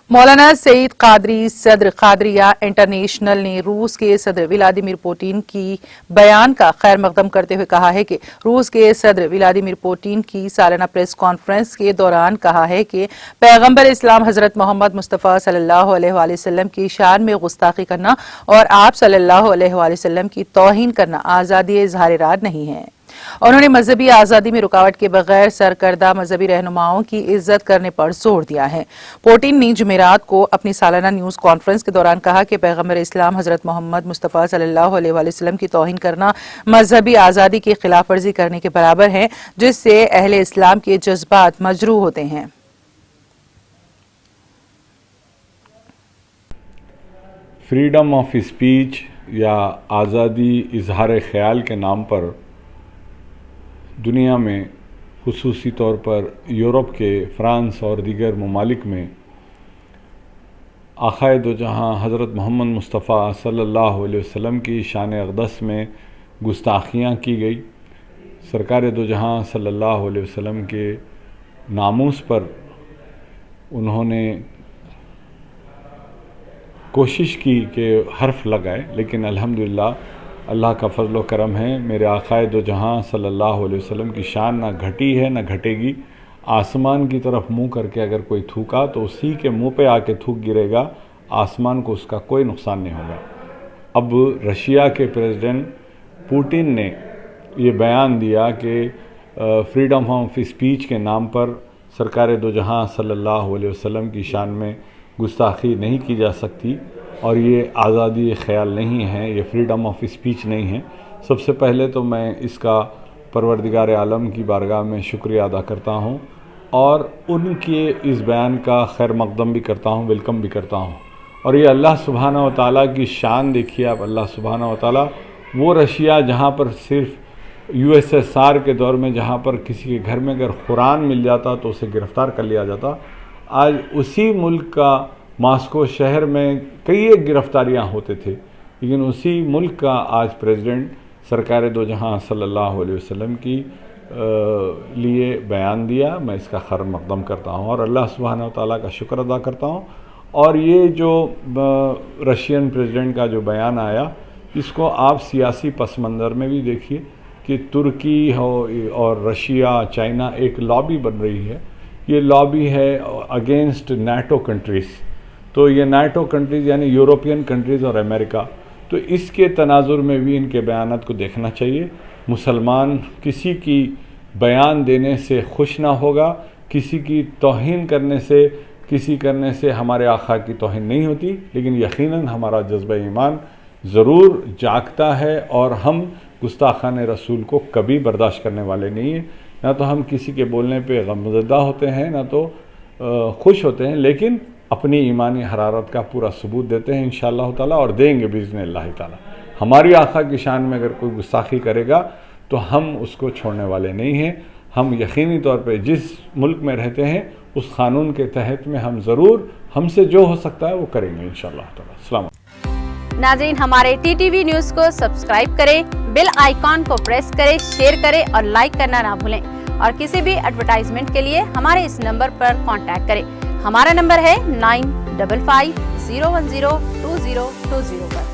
मौलाना सईद कादरी सदर कादरिया इंटरनेशनल ने रूस के सदर व्लादिमीर पुतिन की बयान का खैर मकदम करते हुए कहा है कि रूस के सदर व्लादिमीर पुतिन की सालाना प्रेस कॉन्फ्रेंस के दौरान कहा है कि पैगंबर इस्लाम हजरत मोहम्मद मुस्तफ़ा सल्लल्लाहु अलैहि वसल्लम की शान में गुस्ताखी करना और आप सल्लल्लाहु अलैहि वसल्लम की तौहीन करना आज़ादी इज़हार राय नहीं है। उन्होंने मजहबी आज़ादी में रुकावट के बगैर सरकर्दा मजहबी रहनुमाओं की इज्जत करने पर जोर दिया है। पुतिन ने जुमेरात को अपनी सालाना न्यूज़ कॉन्फ्रेंस के दौरान कहा कि पैगंबर इस्लाम हजरत मोहम्मद मुस्तफ़ा सल्लल्लाहु अलैहि वसल्लम की तौहीन करना मजहबी आज़ादी की खिलाफ वर्जी करने के बराबर है, जिससे अहले इस्लाम के जज्बात मजरूह होते हैं। फ्रीडम ऑफ स्पीच या आज़ादी इजहार ख्याल के नाम पर दुनिया में खुसूसी तौर पर यूरोप के फ्रांस और दीगर ममालिक में आक़ाए दो जहाँ हज़रत मोहम्मद मुस्तफ़ा सल्लल्लाहु अलैहि वसल्लम की शान अक़दस में गुस्ताखियाँ की गई। सरकार दो जहाँ सल्लल्लाहु अलैहि वसल्लम के नामूस पर उन्होंने कोशिश की कि हर्फ लगाए, लेकिन अल्हम्दुलिल्लाह अल्लाह का फजल व करम है, मेरे आक़ाए दो जहाँ सल्लल्लाहु अलैहि वसल्लम की शान ना घटी है ना घटेगी। आसमान की तरफ मुंह करके अगर कोई थूका तो उसी के मुंह पे आके थूक गिरेगा, आसमान को उसका कोई नुकसान नहीं होगा। अब रशिया के प्रेसिडेंट पुतिन ने ये बयान दिया कि फ्रीडम ऑफ स्पीच के नाम पर सरकार दो जहाँ सल्लल्लाहु अलैहि वसल्लम की शान में गुस्ताखी नहीं की जा सकती और ये आज़ादी ख्याल नहीं है, ये फ्रीडम ऑफ स्पीच नहीं है। सबसे पहले तो मैं इसका परवरदिगार आलम की बारगाह में शुक्रिया अदा करता हूँ और उनके इस बयान का खैर मकदम भी करता हूँ, वेलकम भी करता हूँ। और ये अल्लाह सुब्हानहू व तआला की शान देखिए आप, अल्लाह सुब्हानहू व तआला वो रशिया जहाँ पर सिर्फ USSR के दौर में जहाँ पर किसी के घर में अगर कुरान मिल जाता तो उसे गिरफ़्तार कर लिया जाता, आज उसी मुल्क का मॉस्को शहर में कई एक गिरफ्तारियां होते थे, लेकिन उसी मुल्क का आज प्रेसिडेंट सरकार दो जहाँ सल्लल्लाहु अलैहि वसल्लम की लिए बयान दिया। मैं इसका खैर मकदम करता हूँ और अल्लाह सुब्हानहू व तआला का शुक्र अदा करता हूँ। और ये जो रशियन प्रेसिडेंट का जो बयान आया, इसको आप सियासी पस मंज़र में भी देखिए कि तुर्की हो और रशिया चाइना एक लॉबी बन रही है। ये लॉबी है अगेंस्ट नाटो कंट्रीज़, तो ये नाटो कंट्रीज़ यानी यूरोपियन कंट्रीज़ और अमेरिका, तो इसके तनाजुर में भी इनके बयानात को देखना चाहिए। मुसलमान किसी की बयान देने से खुश ना होगा, किसी की तौहीन करने से हमारे आका की तौहीन नहीं होती, लेकिन यकीनन हमारा जज्बा ईमान ज़रूर जागता है और हम गुस्ताखान रसूल को कभी बर्दाश्त करने वाले नहीं हैं। ना तो हम किसी के बोलने पे गमज़दा होते हैं, ना तो खुश होते हैं, लेकिन अपनी ईमानी हरारत का पूरा सबूत देते हैं इंशाअल्लाह ताला और देंगे बिइज़्निल्लाह ताला। हमारी आका की शान में अगर कोई गुस्ताखी करेगा तो हम उसको छोड़ने वाले नहीं हैं। हम यकीनी तौर पे जिस मुल्क में रहते हैं उस क़ानून के तहत में हम ज़रूर हमसे जो हो सकता है वो करेंगे इंशाअल्लाह ताला। अस्सलाम। नाज़रीन, हमारे TTV न्यूज़ को सब्सक्राइब करें, बेल आइकॉन को प्रेस करें, शेयर करें और लाइक करना ना भूलें। और किसी भी एडवर्टाइजमेंट के लिए हमारे इस नंबर पर कांटेक्ट करें। हमारा नंबर है 9550102020 पर।